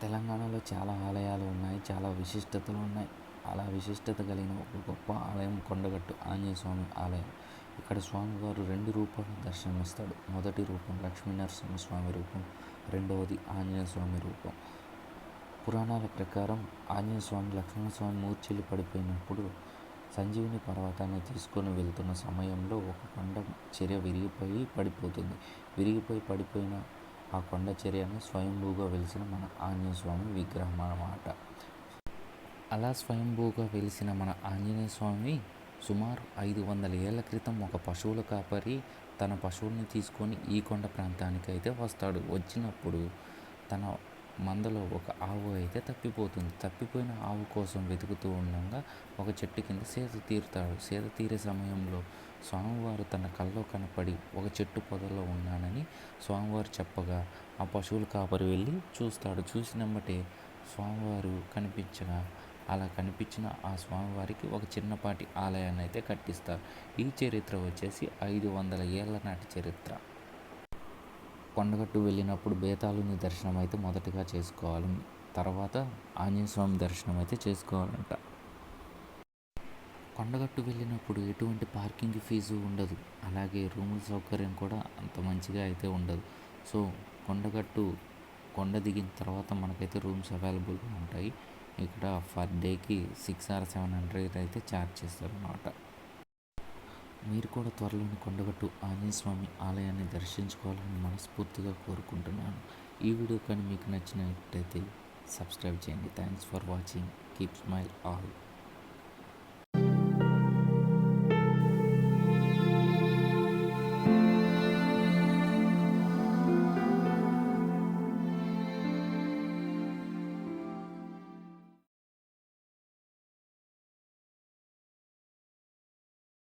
తెలంగాణలో చాలా ఆలయాలు ఉన్నాయి. చాలా విశిష్టతలు ఉన్నాయి. అలా విశిష్టత కలిగిన ఒక గొప్ప ఆలయం కొండగట్టు ఆంజనేయ స్వామి ఆలయం. ఇక్కడ స్వామివారు 2 రూపాల్లో దర్శనమిస్తాడు. మొదటి రూపం లక్ష్మీనరసింహ స్వామి రూపం, రెండవది ఆంజనేయ స్వామి రూపం. పురాణాల ప్రకారం ఆంజనేయ స్వామి లక్ష్మణస్వామి మూర్ఛిల్లి పడిపోయినప్పుడు సంజీవిని పర్వతాన్ని తీసుకొని వెళ్తున్న సమయంలో ఒక కొండ చర్య విరిగిపోయి పడిపోయిన ఆ కొండ చర్యను స్వయంభూగా వెలిసిన మన ఆంజనేయ స్వామి విగ్రహం అన్నమాట. అలా స్వయంభూగా వెలిసిన మన ఆంజనేయ స్వామి సుమారు 500 ఏళ్ల క్రితం ఒక పశువుల కాపరి తన పశువుల్ని తీసుకొని ఈ కొండ ప్రాంతానికి అయితే వస్తాడు. వచ్చినప్పుడు తన మందలో ఒక ఆవు అయితే తప్పిపోతుంది. తప్పిపోయిన ఆవు కోసం వెతుకుతూ ఉండగా ఒక చెట్టు కింద సేద తీరుతాడు. సేద తీరే సమయంలో స్వామివారు తన కల్లో కనపడి ఒక చెట్టు పొదలో ఉన్నానని స్వామివారు చెప్పగా ఆ పశువుల కాపరి వెళ్ళి చూస్తాడు. చూసినమ్మటే స్వామివారు అలా కనిపించిన ఆ స్వామివారికి ఒక చిన్నపాటి ఆలయాన్ని అయితే కట్టిస్తారు. ఈ చరిత్ర వచ్చేసి 500 ఏళ్ల నాటి చరిత్ర. కొండగట్టు వెళ్ళినప్పుడు బేతాళుని దర్శనం అయితే మొదటగా చేసుకోవాలి. తర్వాత ఆంజనేయ స్వామి దర్శనం అయితే చేసుకోవాలంట. కొండగట్టు వెళ్ళినప్పుడు ఎటువంటి పార్కింగ్ ఫీజు ఉండదు. అలాగే రూముల సౌకర్యం కూడా అంత మంచిగా అయితే ఉండదు. సో కొండ దిగిన తర్వాత మనకైతే రూమ్స్ అవైలబుల్గా ఉంటాయి. ఇక్కడ ఫర్ డేకి 600 or 700 అయితే ఛార్జ్ చేస్తారు అన్నమాట. మీరు కూడా త్వరలోని కొండగట్టు ఆంజనేయ స్వామి ఆలయాన్ని దర్శించుకోవాలని మనస్ఫూర్తిగా కోరుకుంటున్నాను. ఈ వీడియో కానీ మీకు నచ్చినట్టయితే సబ్స్క్రైబ్ చేయండి. Thanks for watching. Keep smile all.